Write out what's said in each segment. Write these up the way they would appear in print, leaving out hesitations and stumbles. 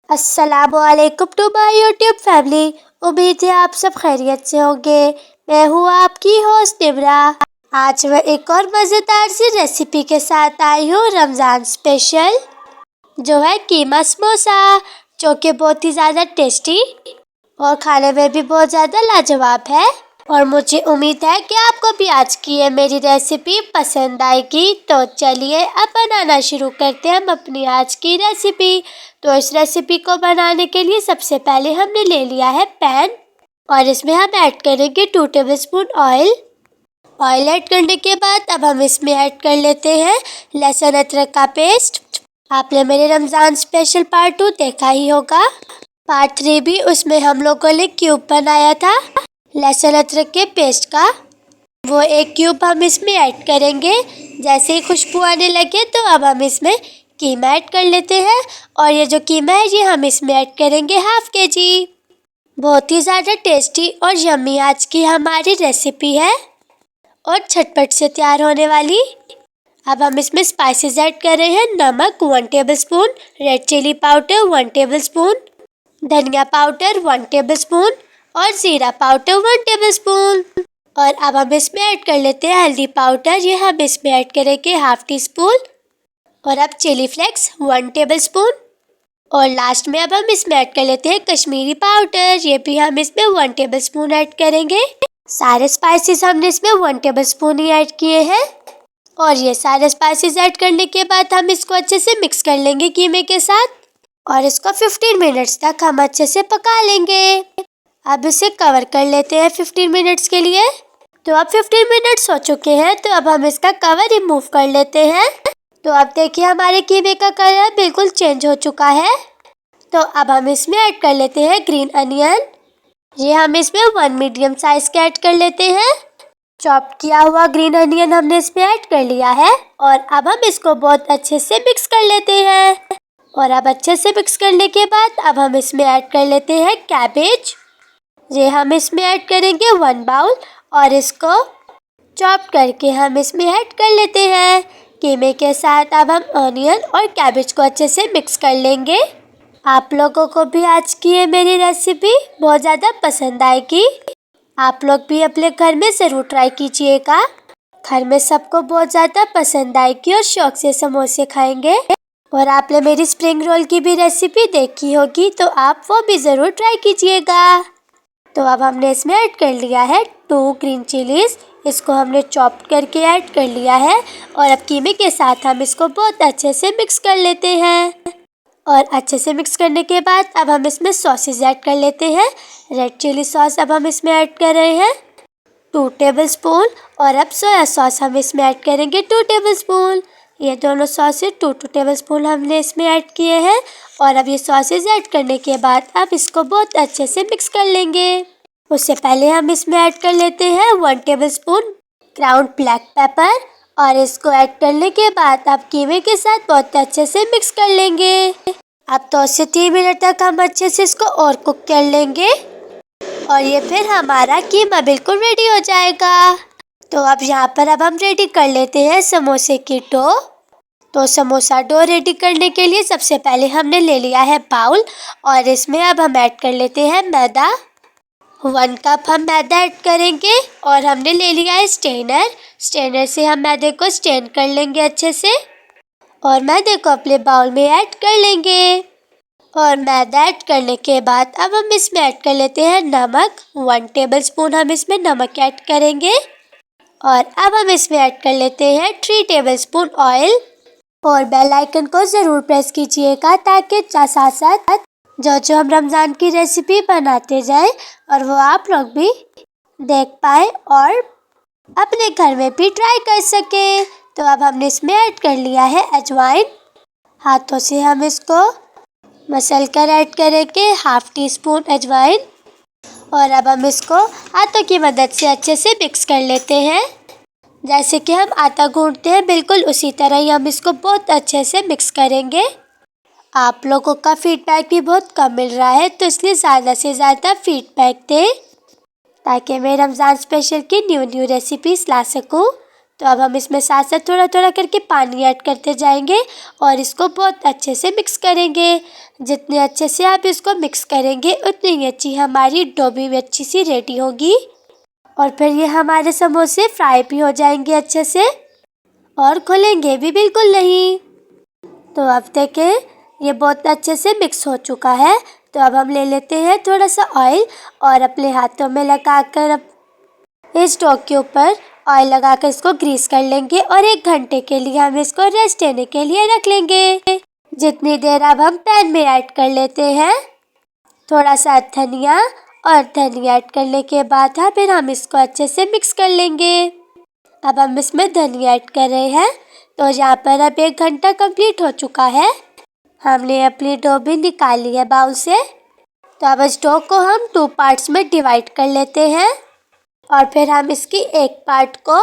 अस्सलामुअलैकुम to my YouTube family. उम्मीद है आप सब खैरियत से होंगे। मैं हूँ आपकी होस्ट निमरा। आज मैं एक और मज़ेदार सी रेसिपी के साथ आई हूँ, रमज़ान स्पेशल, जो है कीमा समोसा, जो कि बहुत ही ज़्यादा टेस्टी और खाने में भी बहुत ज़्यादा लाजवाब है। और मुझे उम्मीद है कि आपको भी आज की ये मेरी रेसिपी पसंद आएगी। तो चलिए अब बनाना शुरू करते हैं हम अपनी आज की रेसिपी। तो इस रेसिपी को बनाने के लिए सबसे पहले हमने ले लिया है पैन, और इसमें हम ऐड करेंगे 2 टेबलस्पून ऑयल। ऑयल ऐड करने के बाद अब हम इसमें ऐड कर लेते हैं लहसुन अदरक का पेस्ट। आपने मेरे रमज़ान स्पेशल पार्ट 2 देखा ही होगा। पार्ट 3 भी, उसमें हम लोगों ने क्यूब बनाया था लहसुन अदरक के पेस्ट का। वो एक क्यूब हम इसमें ऐड करेंगे। जैसे ही खुशबू आने लगे तो अब हम इसमें कीमा ऐड कर लेते हैं, और ये जो कीमा है ये हम इसमें ऐड करेंगे 1/2 kg। बहुत ही ज़्यादा टेस्टी और यम्मी आज की हमारी रेसिपी है और झटपट से तैयार होने वाली। अब हम इसमें स्पाइसेस ऐड कर रहे हैं। नमक 1 tablespoon, red chilli powder 1 tablespoon, धनिया पाउडर 1 टेबलस्पून और ज़ीरा पाउडर 1 टेबलस्पून। और अब हम इसमें ऐड कर लेते हैं हल्दी पाउडर, ये हम इसमें ऐड करेंगे 1/2 टीस्पून। और अब चिली फ्लेक्स 1 टेबलस्पून। और लास्ट में अब हम इसमें ऐड कर लेते हैं कश्मीरी पाउडर, ये भी हम इसमें 1 टेबलस्पून ऐड करेंगे। सारे स्पाइसेस हमने इसमें 1 टेबलस्पून ही ऐड किए हैं। और ये सारे स्पाइसेस ऐड करने के बाद हम इसको अच्छे से मिक्स कर लेंगे कीमे के साथ, और इसको 15 मिनट्स तक हम अच्छे से पका लेंगे। अब इसे कवर कर लेते हैं 15 मिनट्स के लिए। तो अब 15 मिनट्स हो चुके हैं, तो अब हम इसका कवर रिमूव कर लेते हैं। तो अब देखिए हमारे कीमे का कलर बिल्कुल चेंज हो चुका है। तो अब हम इसमें ऐड कर लेते हैं ग्रीन अनियन, ये हम इसमें 1 मीडियम साइज का ऐड कर लेते हैं। चॉप किया हुआ ग्रीन अनियन हमने इसमें ऐड कर लिया है, और अब हम इसको बहुत अच्छे से मिक्स कर लेते हैं। और अब अच्छे से मिक्स करने के बाद अब हम इसमें ऐड कर लेते हैं कैबेज, ये हम इसमें ऐड करेंगे 1 बाउल, और इसको चॉप करके हम इसमें ऐड कर लेते हैं कीमे के साथ। अब हम ऑनियन और कैबेज को अच्छे से मिक्स कर लेंगे। आप लोगों को भी आज की ये मेरी रेसिपी बहुत ज़्यादा पसंद आएगी। आप लोग भी अपने घर में ज़रूर ट्राई कीजिएगा। घर में सबको बहुत ज़्यादा पसंद आएगी और शौक से समोसे खाएंगे। और आपने मेरी स्प्रिंग रोल की भी रेसिपी देखी होगी, तो आप वो भी ज़रूर ट्राई कीजिएगा। तो अब हमने इसमें ऐड कर लिया है 2 ग्रीन चिलीज़, इसको हमने चॉप करके ऐड कर लिया है। और अब कीमे के साथ हम इसको बहुत अच्छे से मिक्स कर लेते हैं। और अच्छे से मिक्स करने के बाद अब हम इसमें सॉसेज ऐड कर लेते हैं। रेड चिली सॉस अब हम इसमें ऐड कर रहे हैं 2 टेबलस्पून, और अब सोया सॉस हम इसमें ऐड करेंगे 2 टेबलस्पून। ये दोनों सॉसेज 2 टेबलस्पून हमने इसमें ऐड किए हैं। और अब ये सॉसेज ऐड करने के बाद अब इसको बहुत अच्छे से मिक्स कर लेंगे। उससे पहले हम इसमें ऐड कर लेते हैं 1 टेबलस्पून ग्राउंड ब्लैक पेपर, और इसको ऐड करने के बाद अब कीमे के साथ बहुत अच्छे से मिक्स कर लेंगे। अब 2 से 3 मिनट तक हम अच्छे से इसको और कुक कर लेंगे, और ये फिर हमारा कीमा बिल्कुल रेडी हो जाएगा। तो अब यहाँ पर अब हम रेडी कर लेते हैं समोसे की डो। तो समोसा डो रेडी करने के लिए सबसे पहले हमने ले लिया है बाउल, और इसमें अब हम ऐड कर लेते हैं मैदा। 1 कप हम मैदा ऐड करेंगे, और हमने ले लिया है स्टेनर से हम मैदे को स्टेन कर लेंगे अच्छे से, और मैदे को अपने बाउल में ऐड कर लेंगे। और मैदा ऐड करने के बाद अब हम इसमें ऐड कर लेते हैं नमक, 1 टेबलस्पून हम इसमें नमक ऐड करेंगे। और अब हम इसमें ऐड कर लेते हैं 3 टेबलस्पून ऑयल। और बेल आइकन को ज़रूर प्रेस कीजिएगा, ताकि साथ साथ जो हम रमज़ान की रेसिपी बनाते जाएं और वो आप लोग भी देख पाए और अपने घर में भी ट्राई कर सके। तो अब हमने इसमें ऐड कर लिया है अजवाइन, हाथों से हम इसको मसल कर ऐड करेंगे 1/2 टीस्पून अजवाइन। और अब हम इसको हाथों की मदद से अच्छे से मिक्स कर लेते हैं। जैसे कि हम आटा गूंथते हैं, बिल्कुल उसी तरह ही हम इसको बहुत अच्छे से मिक्स करेंगे। आप लोगों का फीडबैक भी बहुत कम मिल रहा है, तो इसलिए ज़्यादा से ज़्यादा फीडबैक दें, ताकि मैं रमज़ान स्पेशल की न्यू रेसिपीज़ ला सकूं। तो अब हम इसमें साथ साथ थोड़ा थोड़ा करके पानी ऐड करते जाएंगे और इसको बहुत अच्छे से मिक्स करेंगे। जितने अच्छे से आप इसको मिक्स करेंगे उतनी ही अच्छी हमारी डो भी अच्छी सी रेडी होगी और फिर ये हमारे समोसे फ्राई भी हो जाएंगे अच्छे से और खुलेंगे भी बिल्कुल नहीं। तो अब देखें ये बहुत अच्छे से मिक्स हो चुका है। तो अब हम ले लेते हैं थोड़ा सा ऑयल और अपने हाथों में लगाकर इस डो के ऊपर ऑयल लगाकर इसको ग्रीस कर लेंगे और 1 घंटे के लिए हम इसको रेस्ट देने के लिए रख लेंगे। जितनी देर अब हम पैन में ऐड कर लेते हैं थोड़ा सा धनिया और धनिया ऐड करने के बाद फिर हम इसको अच्छे से मिक्स कर लेंगे। अब हम इसमें धनिया ऐड कर रहे हैं। तो यहाँ पर अब 1 घंटा कंप्लीट हो चुका है। हमने अपनी डो भी निकाली है बाउल से। तो अब इस डो को हम 2 पार्ट्स में डिवाइड कर लेते हैं और फिर हम इसकी एक पार्ट को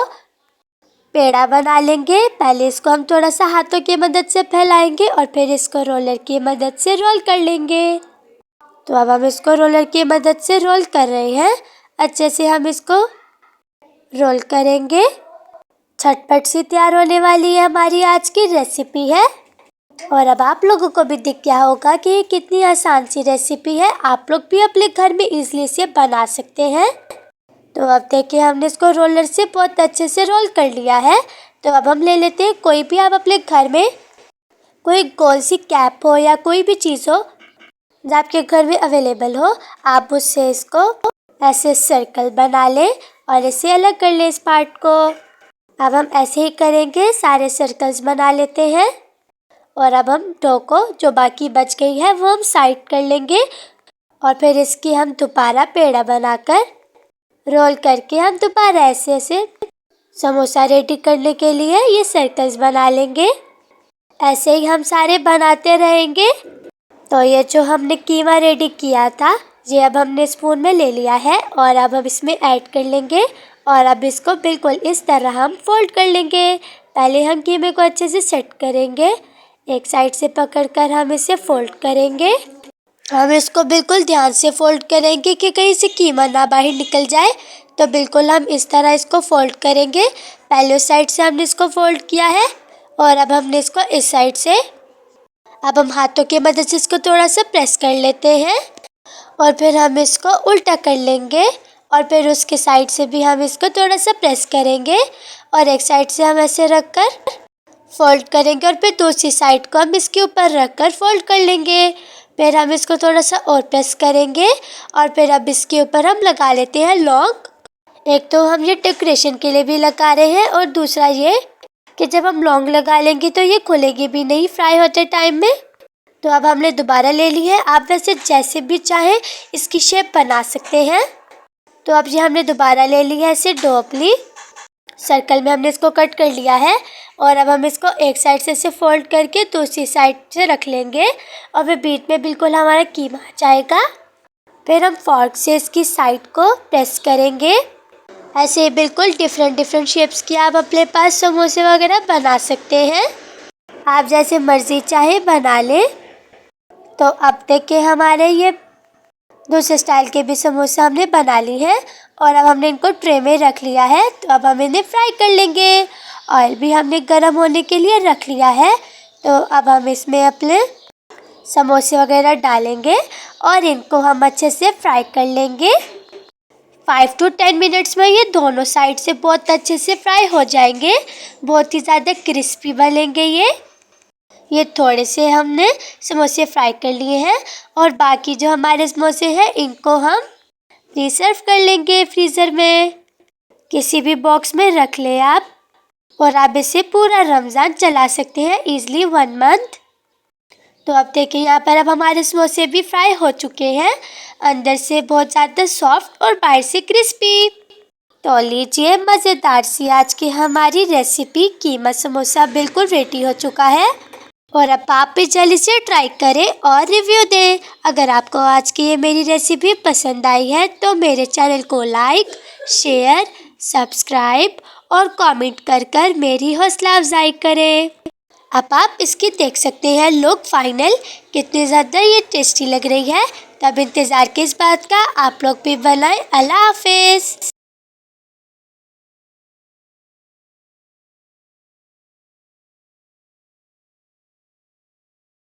पेड़ा बना लेंगे। पहले इसको हम थोड़ा सा हाथों की मदद से फैलाएंगे और फिर इसको रोलर की मदद से रोल कर लेंगे। तो अब हम इसको रोलर की मदद से रोल कर रहे हैं। अच्छे से हम इसको रोल करेंगे। झटपट सी तैयार होने वाली है हमारी आज की रेसिपी है। और अब आप लोगों को भी दिख गया होगा कि ये कितनी आसान सी रेसिपी है। आप लोग भी अपने घर में इजीली से बना सकते हैं। तो अब देखिए हमने इसको रोलर से बहुत अच्छे से रोल कर लिया है। तो अब हम ले लेते हैं कोई भी आप अपने घर में कोई गोल सी कैप हो या कोई भी चीज़ हो जो आपके घर में अवेलेबल हो, आप उससे इसको ऐसे सर्कल बना लें और इसे अलग कर लें इस पार्ट को। अब हम ऐसे ही करेंगे, सारे सर्कल्स बना लेते हैं और अब हम डो को जो बाकी बच गई है वो हम साइड कर लेंगे और फिर इसकी हम दोबारा पेड़ा बनाकर रोल करके हम दोबारा ऐसे ऐसे समोसा रेडी करने के लिए ये सर्कल्स बना लेंगे। ऐसे ही हम सारे बनाते रहेंगे। तो ये जो हमने कीमा रेडी किया था ये अब हमने स्पून में ले लिया है और अब हम इसमें ऐड कर लेंगे और अब इसको बिल्कुल इस तरह हम फोल्ड कर लेंगे। पहले हम कीमे को अच्छे से सेट करेंगे। एक साइड से पकड़कर हम इसे फोल्ड करेंगे। हम इसको बिल्कुल ध्यान से फोल्ड करेंगे कि कहीं से कीमा ना बाहर निकल जाए। तो बिल्कुल हम इस तरह इसको फोल्ड करेंगे। पहले उस साइड से हमने इसको फोल्ड किया है और अब हमने इसको इस साइड से अब हम हाथों की मदद से इसको थोड़ा सा प्रेस कर लेते हैं और फिर हम इसको उल्टा कर लेंगे और फिर उसके साइड से भी हम इसको थोड़ा सा प्रेस करेंगे और एक साइड से हम ऐसे रखकर फोल्ड करेंगे और फिर दूसरी साइड को हम इसके ऊपर रखकर फोल्ड कर लेंगे। फिर हम इसको थोड़ा सा और प्रेस करेंगे और फिर अब इसके ऊपर हम लगा लेते हैं लौंग। एक तो हम ये डेकोरेशन के लिए भी लगा रहे हैं और दूसरा ये कि जब हम लौंग लगा लेंगे तो ये खुलेगी भी नहीं फ्राई होते टाइम में। तो अब हमने दोबारा ले ली है। आप वैसे जैसे भी चाहें इसकी शेप बना सकते हैं। तो अब ये हमने दोबारा ले लिया है ऐसे डो अपनी सर्कल में हमने इसको कट कर लिया है और अब हम इसको एक साइड से ऐसे फोल्ड करके दूसरी साइड से रख लेंगे और फिर बीच में बिल्कुल हमारा कीमा आ जाएगा। फिर हम फॉर्क से इसकी साइड को प्रेस करेंगे। ऐसे बिल्कुल डिफरेंट शेप्स की आप अपने पास समोसे वगैरह बना सकते हैं। आप जैसे मर्ज़ी चाहे बना लें। तो अब देखिए हमारे ये दूसरे स्टाइल के भी समोसा हमने बना ली है और अब हमने इनको ट्रे में रख लिया है। तो अब हम इन्हें फ्राई कर लेंगे। ऑयल भी हमने गर्म होने के लिए रख लिया है। तो अब हम इसमें अपने समोसे वगैरह डालेंगे और इनको हम अच्छे से फ्राई कर लेंगे। 5 to 10 मिनट्स में ये दोनों साइड से बहुत अच्छे से फ्राई हो जाएंगे। बहुत ही ज़्यादा क्रिस्पी बनेंगे ये थोड़े से हमने समोसे फ्राई कर लिए हैं और बाकी जो हमारे समोसे हैं इनको हम रिजर्व कर लेंगे फ्रीज़र में। किसी भी बॉक्स में रख लें आप और आप इसे पूरा रमज़ान चला सकते हैं ईज़िली 1 मंथ। तो अब देखिए यहाँ पर अब हमारे समोसे भी फ्राई हो चुके हैं, अंदर से बहुत ज़्यादा सॉफ्ट और बाहर से क्रिस्पी। तो लीजिए मज़ेदार सी आज की हमारी रेसिपी कीमा समोसा बिल्कुल रेडी हो चुका है और अब आप भी जल्दी से ट्राई करें और रिव्यू दें। अगर आपको आज की ये मेरी रेसिपी पसंद आई है तो मेरे चैनल को लाइक, शेयर, सब्सक्राइब और कमेंट कर मेरी हौसला अफजाई करें। अब आप इसकी देख सकते हैं लुक फाइनल कितनी ज़्यादा ये टेस्टी लग रही है। तब इंतज़ार किस बात का, आप लोग भी बनाएं। अल्लाह हाफिज़।